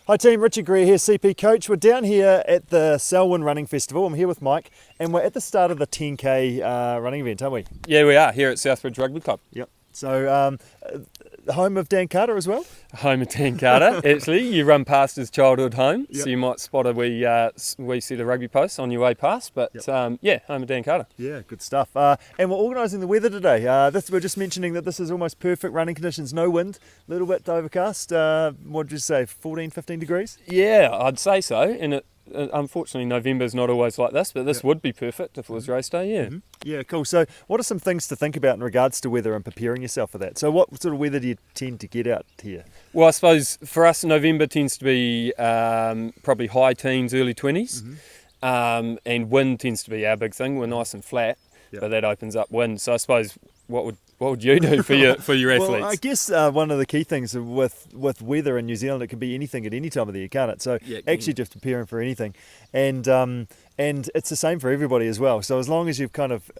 Hi team, Richard Greer here, CP coach. We're down here at the Selwyn Running Festival. I'm here with Mike and we're at the start of the 10k running event, aren't we? Yeah, we are here at Southbridge Rugby Club. Yep. So, the home of Dan Carter as well? Home of Dan Carter, actually. You run past his childhood home, Yep. so you might spot a wee set of rugby posts on your way past. But Yep. Home of Dan Carter. Yeah, good stuff. And we're organising the weather today. We're just mentioning that this is almost perfect running conditions. No wind, a little bit overcast. What did you say, 14, 15 degrees? Yeah, I'd say so. And unfortunately, November's not always like this, but this would be perfect if it was race day, yeah. Mm-hmm. Yeah, cool. So what are some things to think about in regards to weather and preparing yourself for that? So what sort of weather do you tend to get out here? Well, I suppose for us, November tends to be probably high teens, early 20s. Mm-hmm. And wind tends to be our big thing. We're nice and flat, but that opens up wind. So I suppose what would you do for your athletes? Well, I guess one of the key things with weather in New Zealand, it can be anything at any time of the year, can't it? So actually just preparing for anything. And it's the same for everybody as well. So as long as you've kind of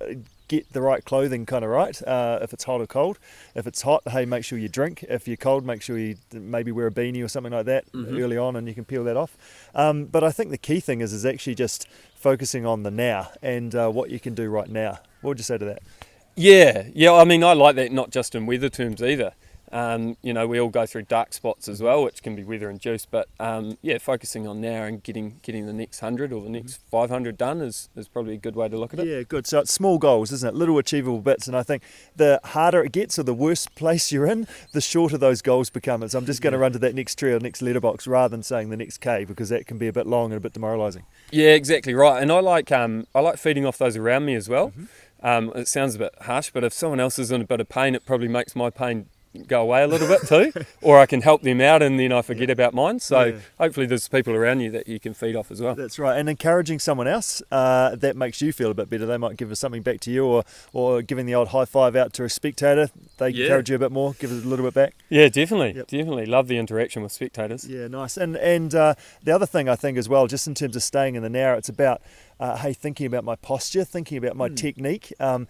get the right clothing kind of right, if it's hot or cold. If it's hot, hey, make sure you drink. If you're cold, make sure you maybe wear a beanie or something like that early on and you can peel that off. But I think the key thing is actually just focusing on the now and what you can do right now. What would you say to that? Yeah. I mean, I like that not just in weather terms either. We all go through dark spots as well, which can be weather induced. But focusing on now and getting the next 100 or the next 500 done is probably a good way to look at it. Yeah, good. So it's small goals, isn't it? Little achievable bits. And I think the harder it gets or the worse place you're in, the shorter those goals become. So I'm just going to run to that next tree or next letterbox rather than saying the next K, because that can be a bit long and a bit demoralising. Yeah, exactly right. And I like feeding off those around me as well. It sounds a bit harsh, but if someone else is in a bit of pain, it probably makes my pain go away a little bit too, or I can help them out and then I forget about mine. So hopefully there's people around you that you can feed off as well. That's right. And encouraging someone else, that makes you feel a bit better. They might give us something back to you, or giving the old high five out to a spectator. They encourage you a bit more, give it a little bit back. Yeah, definitely love the interaction with spectators. Yeah, nice. And the other thing I think as well, just in terms of staying in the now, it's about thinking about my posture, thinking about my technique, and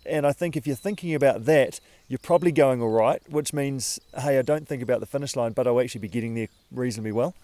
I think if you're thinking about that, you're probably going all right, which means, hey, I don't think about the finish line, but I'll actually be getting there reasonably well.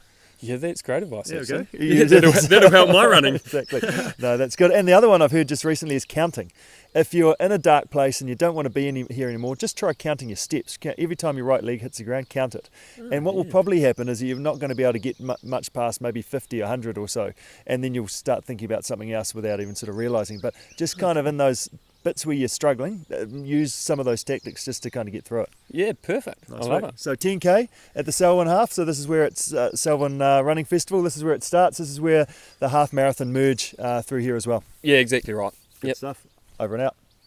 Yeah, that's great advice. There actually. we go. That'll help my running. Exactly. No, that's good. And the other one I've heard just recently is counting. If you're in a dark place and you don't want to be here anymore, just try counting your steps. Every time your right leg hits the ground, count it. And what will probably happen is you're not going to be able to get much past maybe 50 or 100 or so. And then you'll start thinking about something else without even sort of realising. But just kind of in those bits where you're struggling, use some of those tactics just to kind of get through it. Yeah, perfect. Nice, I love it. So 10k at the Selwyn half. So this is where it's Selwyn Running Festival. This is where it starts. This is where the half marathon merge through here as well. Yeah, exactly right. Good stuff. Over and out.